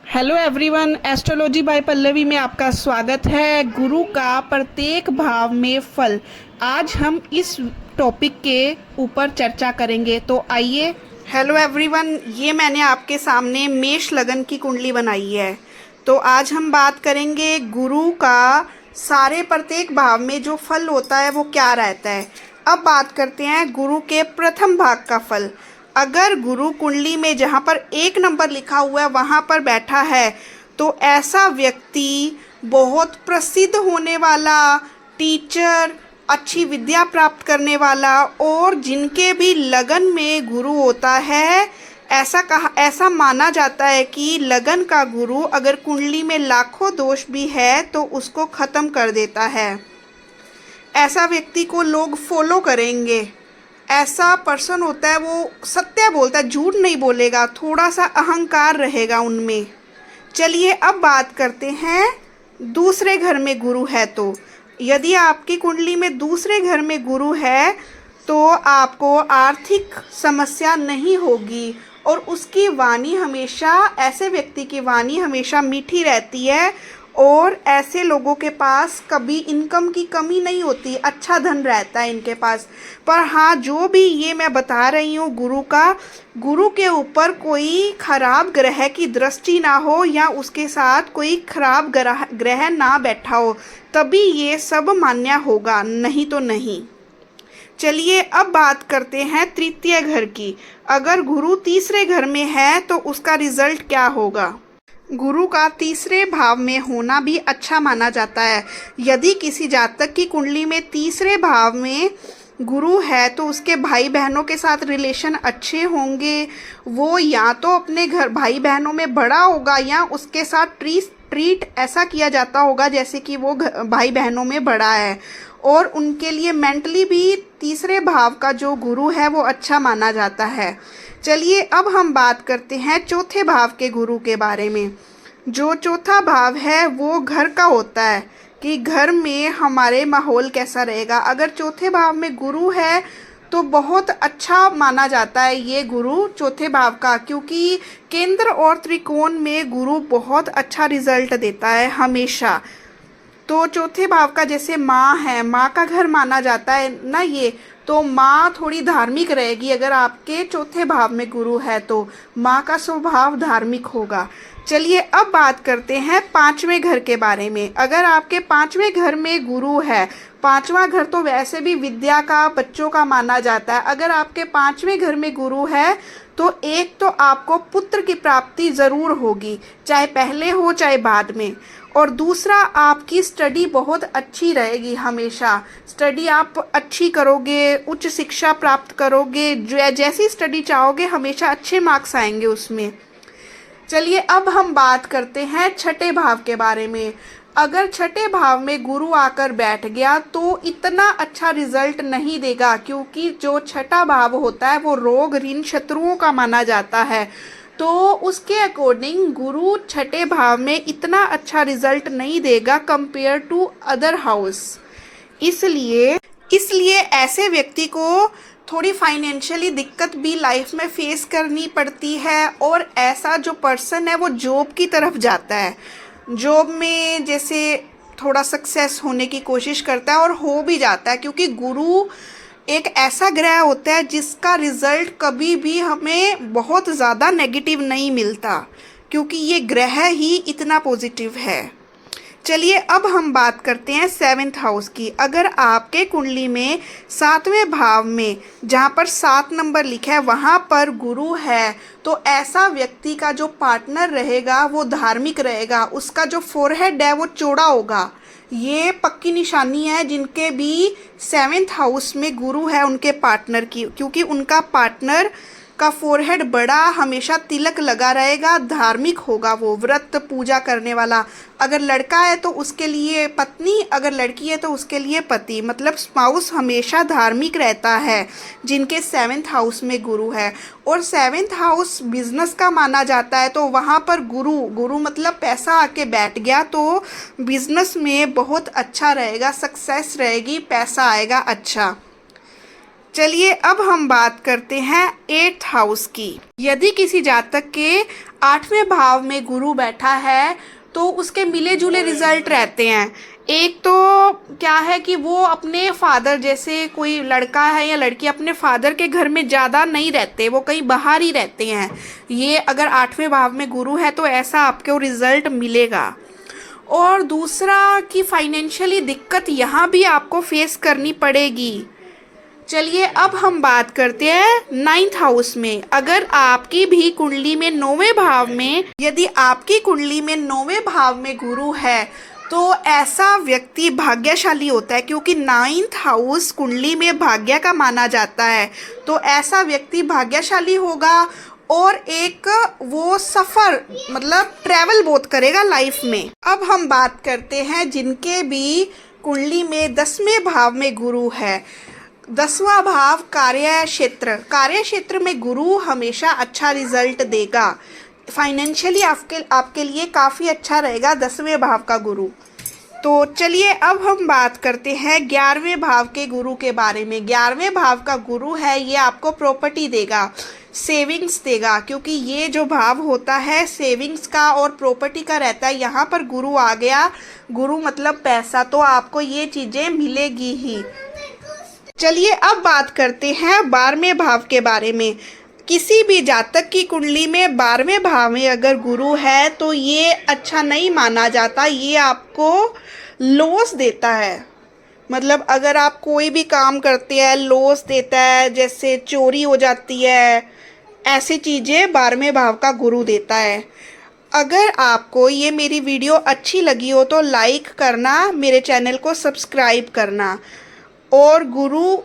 Hello everyone, astrology by Pallavi में आपका स्वागत है। गुरु का प्रत्येक भाव में फल। आज हम इस टॉपिक के ऊपर चर्चा करेंगे, तो आइए। हेलो एवरीवन, ये मैंने आपके सामने मेष लगन की कुंडली बनाई है। तो आज हम बात करेंगे गुरु का सारे प्रत्येक भाव में जो फल होता है वो क्या रहता है। अब बात करते हैं गुरु के प्रथम भाग का फल। अगर गुरु कुंडली में जहाँ पर 1 नंबर लिखा हुआ है वहाँ पर बैठा है तो ऐसा व्यक्ति बहुत प्रसिद्ध होने वाला, टीचर, अच्छी विद्या प्राप्त करने वाला, और जिनके भी लगन में गुरु होता है, ऐसा माना जाता है कि लगन का गुरु अगर कुंडली में लाखों दोष भी है तो उसको ख़त्म कर देता है। ऐसा व्यक्ति को लोग फॉलो करेंगे। ऐसा पर्सन होता है वो सत्य बोलता है, झूठ नहीं बोलेगा, थोड़ा सा अहंकार रहेगा उनमें। चलिए अब बात करते हैं दूसरे घर में गुरु है तो। यदि आपकी कुंडली में दूसरे घर में गुरु है तो आपको आर्थिक समस्या नहीं होगी, और उसकी वाणी हमेशा, ऐसे व्यक्ति की वाणी हमेशा मीठी रहती है, और ऐसे लोगों के पास कभी इनकम की कमी नहीं होती, अच्छा धन रहता है इनके पास। पर हाँ, जो भी ये मैं बता रही हूँ गुरु के ऊपर कोई खराब ग्रह की दृष्टि ना हो या उसके साथ कोई खराब ग्रह ना बैठा हो, तभी ये सब मान्य होगा, नहीं तो नहीं। चलिए अब बात करते हैं तृतीय घर की। अगर गुरु तीसरे घर में है तो उसका रिजल्ट क्या होगा। गुरु का तीसरे भाव में होना भी अच्छा माना जाता है। यदि किसी जातक की कुंडली में तीसरे भाव में गुरु है तो उसके भाई बहनों के साथ रिलेशन अच्छे होंगे। वो या तो अपने घर भाई बहनों में बड़ा होगा या उसके साथ ट्रीट ऐसा किया जाता होगा जैसे कि वो भाई बहनों में बड़ा है, और उनके लिए मेंटली भी तीसरे भाव का जो गुरु है वो अच्छा माना जाता है। चलिए अब हम बात करते हैं चौथे भाव के गुरु के बारे में। जो चौथा भाव है वो घर का होता है कि घर में हमारे माहौल कैसा रहेगा। अगर चौथे भाव में गुरु है तो बहुत अच्छा माना जाता है ये गुरु चौथे भाव का, क्योंकि केंद्र और त्रिकोण में गुरु बहुत अच्छा रिजल्ट देता है हमेशा। तो चौथे भाव का जैसे माँ है, माँ का घर माना जाता है ना ये, तो माँ थोड़ी धार्मिक रहेगी। अगर आपके चौथे भाव में गुरु है तो माँ का स्वभाव धार्मिक होगा। चलिए अब बात करते हैं पांचवें घर के बारे में। अगर आपके पांचवें घर में गुरु है, पांचवा घर तो वैसे भी विद्या का, बच्चों का माना जाता है। अगर आपके पांचवें घर में गुरु है तो एक तो आपको पुत्र की प्राप्ति ज़रूर होगी, चाहे पहले हो चाहे बाद में। और दूसरा, आपकी स्टडी बहुत अच्छी रहेगी हमेशा। स्टडी आप अच्छी करोगे, उच्च शिक्षा प्राप्त करोगे, जैसी स्टडी चाहोगे हमेशा अच्छे मार्क्स आएंगे उसमें। चलिए अब हम बात करते हैं छठे भाव के बारे में। अगर छठे भाव में गुरु आकर बैठ गया तो इतना अच्छा रिजल्ट नहीं देगा, क्योंकि जो छठा भाव होता है वो रोग, ऋण, शत्रुओं का माना जाता है। तो उसके अकॉर्डिंग गुरु छठे भाव में इतना अच्छा रिजल्ट नहीं देगा कंपेयर टू अदर हाउस। इसलिए ऐसे व्यक्ति को थोड़ी फाइनेंशियली दिक्कत भी लाइफ में फेस करनी पड़ती है, और ऐसा जो पर्सन है वो जॉब की तरफ जाता है। जॉब में जैसे थोड़ा सक्सेस होने की कोशिश करता है और हो भी जाता है, क्योंकि गुरु एक ऐसा ग्रह होता है जिसका रिजल्ट कभी भी हमें बहुत ज़्यादा नेगेटिव नहीं मिलता, क्योंकि ये ग्रह ही इतना पॉजिटिव है। चलिए अब हम बात करते हैं 7th हाउस की। अगर आपके कुंडली में 7वें भाव में जहाँ पर 7 नंबर लिखा है वहाँ पर गुरु है तो ऐसा व्यक्ति का जो पार्टनर रहेगा वो धार्मिक रहेगा। उसका जो फोरहेड है वो चौड़ा होगा। ये पक्की निशानी है जिनके भी 7th हाउस में गुरु है उनके पार्टनर की, क्योंकि उनका पार्टनर का फोरहेड बड़ा, हमेशा तिलक लगा रहेगा, धार्मिक होगा, वो व्रत पूजा करने वाला। अगर लड़का है तो उसके लिए पत्नी, अगर लड़की है तो उसके लिए पति, मतलब स्पाउस हमेशा धार्मिक रहता है जिनके 7th हाउस में गुरु है। और 7th हाउस बिजनेस का माना जाता है, तो वहाँ पर गुरु मतलब पैसा आके बैठ गया तो बिजनेस में बहुत अच्छा रहेगा, सक्सेस रहेगी, पैसा आएगा अच्छा। चलिए अब हम बात करते हैं 8th हाउस की। यदि किसी जातक के 8वें भाव में गुरु बैठा है तो उसके मिले जुले रिजल्ट रहते हैं। एक तो क्या है कि वो अपने फादर, जैसे कोई लड़का है या लड़की अपने फादर के घर में ज़्यादा नहीं रहते, वो कहीं बाहर ही रहते हैं। ये अगर 8वें भाव में गुरु है तो ऐसा आपको रिजल्ट मिलेगा। और दूसरा कि फाइनेंशियली दिक्कत यहाँ भी आपको फेस करनी पड़ेगी। चलिए अब हम बात करते हैं 9th हाउस में। अगर आपकी भी कुंडली में 9वें भाव में, यदि आपकी कुंडली में 9वें भाव में गुरु है तो ऐसा व्यक्ति भाग्यशाली होता है, क्योंकि 9th हाउस कुंडली में भाग्य का माना जाता है। तो ऐसा व्यक्ति भाग्यशाली होगा और एक वो सफ़र मतलब ट्रैवल बहुत करेगा लाइफ में। अब हम बात करते हैं जिनके भी कुंडली में 10वें भाव में गुरु है। 10वां भाव कार्य क्षेत्र में गुरु हमेशा अच्छा रिजल्ट देगा। फाइनेंशियली आपके लिए काफ़ी अच्छा रहेगा 10वें भाव का गुरु। तो चलिए अब हम बात करते हैं 11वें भाव के गुरु के बारे में। 11वें भाव का गुरु है, ये आपको प्रॉपर्टी देगा, सेविंग्स देगा, क्योंकि ये जो भाव होता है सेविंग्स का और प्रॉपर्टी का रहता है। यहाँ पर गुरु आ गया, गुरु मतलब पैसा, तो आपको ये चीज़ें मिलेगी ही। चलिए अब बात करते हैं 12वें भाव के बारे में। किसी भी जातक की कुंडली में 12वें भाव में अगर गुरु है तो ये अच्छा नहीं माना जाता, ये आपको लॉस देता है। मतलब अगर आप कोई भी काम करते हैं लॉस देता है, जैसे चोरी हो जाती है, ऐसी चीज़ें 12वें भाव का गुरु देता है। अगर आपको ये मेरी वीडियो अच्छी लगी हो तो लाइक करना, मेरे चैनल को सब्सक्राइब करना। और गुरु